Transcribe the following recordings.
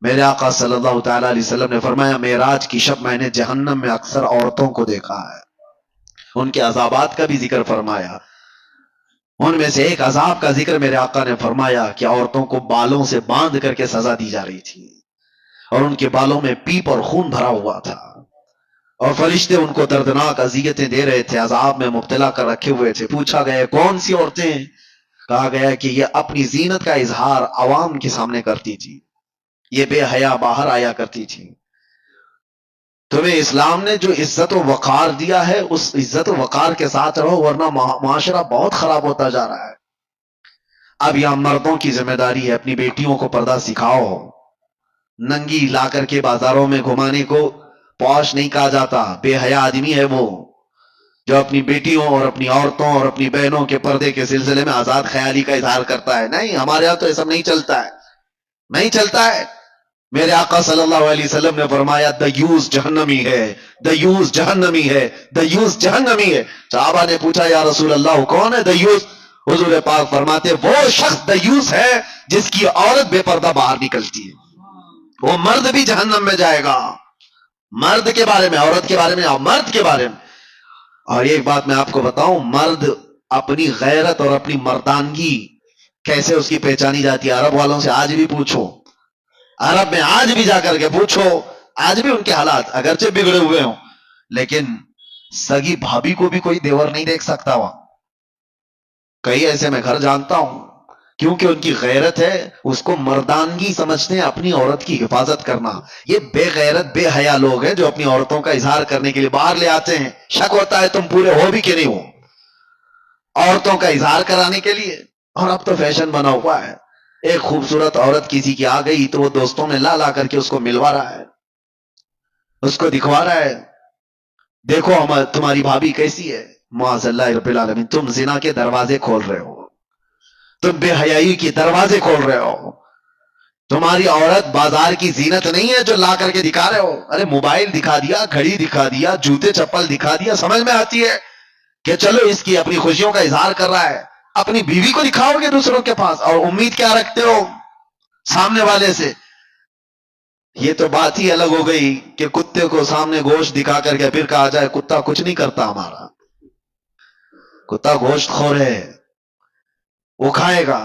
میرے آقا صلی اللہ تعالی علیہ وسلم نے فرمایا معراج کی شب میں نے جہنم میں اکثر عورتوں کو دیکھا ہے، ان کے عذابات کا بھی ذکر فرمایا۔ ان میں سے ایک عذاب کا ذکر میرے آقا نے فرمایا کہ عورتوں کو بالوں سے باندھ کر کے سزا دی جا رہی تھی، اور ان کے بالوں میں پیپ اور خون بھرا ہوا تھا، اور فرشتے ان کو دردناک اذیتیں دے رہے تھے، عذاب میں مبتلا کر رکھے ہوئے تھے۔ پوچھا گیا کون سی عورتیں؟ کہا گیا کہ یہ اپنی زینت کا اظہار عوام کے سامنے کرتی تھی، یہ بے حیا باہر آیا کرتی تھی۔ تمہیں اسلام نے جو عزت و وقار دیا ہے اس عزت و وقار کے ساتھ رہو، ورنہ معاشرہ بہت خراب ہوتا جا رہا ہے۔ اب یہاں مردوں کی ذمہ داری ہے، اپنی بیٹیوں کو پردہ سکھاؤ۔ ننگی لا کر کے بازاروں میں گھمانے کو پوش نہیں کہا جاتا، بے حیا آدمی ہے وہ جو اپنی بیٹیوں اور اپنی عورتوں اور اپنی بہنوں کے پردے کے سلسلے میں آزاد خیالی کا اظہار کرتا ہے۔ نہیں، ہمارے یہاں تو یہ سب نہیں چلتا ہے، نہیں چلتا ہے۔ میرے آقا صلی اللہ علیہ وسلم نے فرمایا دیوس جہنمی ہے، دیوس جہنمی ہے، دیوس جہنمی ہے۔ صحابہ نے پوچھا یا رسول اللہ کون ہے دیوس؟ حضور پاک فرماتے وہ شخص دیوس ہے جس کی عورت بے پردہ باہر نکلتی ہے، وہ مرد بھی جہنم میں جائے گا۔ مرد کے بارے میں، عورت کے بارے میں اور مرد کے بارے میں۔ اور ایک بات میں آپ کو بتاؤں، مرد اپنی غیرت اور اپنی مردانگی کیسے اس کی پہچانی جاتی ہے؟ عرب والوں سے آج بھی پوچھو، عرب میں آج بھی جا کر کے پوچھو، آج بھی ان کے حالات اگرچہ بگڑے ہوئے ہوں، لیکن سگی بھابھی کو بھی کوئی دیور نہیں دیکھ سکتا وہاں۔ کئی ایسے میں گھر جانتا ہوں، کیونکہ ان کی غیرت ہے، اس کو مردانگی سمجھتے ہیں اپنی عورت کی حفاظت کرنا۔ یہ بے غیرت بے حیا لوگ ہیں جو اپنی عورتوں کا اظہار کرنے کے لیے باہر لے آتے ہیں، شک ہوتا ہے تم پورے ہو بھی کہ نہیں ہو، عورتوں کا اظہار کرانے کے لیے۔ اور اب تو فیشن بنا ہوا ہے، ایک خوبصورت عورت کسی کی آ گئی تو وہ دوستوں میں لا کر کے اس کو ملوا رہا ہے، اس کو دکھوا رہا ہے، دیکھو تمہاری بھابھی کیسی ہے۔ معاذ اللہ رب العالمین، تم زنا کے دروازے کھول رہے ہو، تم بے حیائی کے دروازے کھول رہے ہو۔ تمہاری عورت بازار کی زینت نہیں ہے جو لا کر کے دکھا رہے ہو۔ ارے موبائل دکھا دیا، گھڑی دکھا دیا، جوتے چپل دکھا دیا، سمجھ میں آتی ہے کہ چلو اس کی اپنی خوشیوں کا اظہار کر رہا ہے، اپنی بیوی کو دکھاؤ گے دوسروں کے پاس اور امید کیا رکھتے ہو سامنے والے سے؟ یہ تو بات ہی الگ ہو گئی کہ کتے کو سامنے گوشت دکھا کر کے پھر کہا جائے کتا کچھ نہیں کرتا ہمارا، کتا گوشت خور ہے، وہ کھائے گا،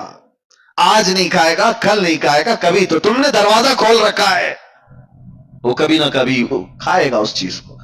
آج نہیں کھائے گا، کل نہیں کھائے گا، کبھی تو تم نے دروازہ کھول رکھا ہے، وہ کبھی نہ کبھی وہ کھائے گا اس چیز کو۔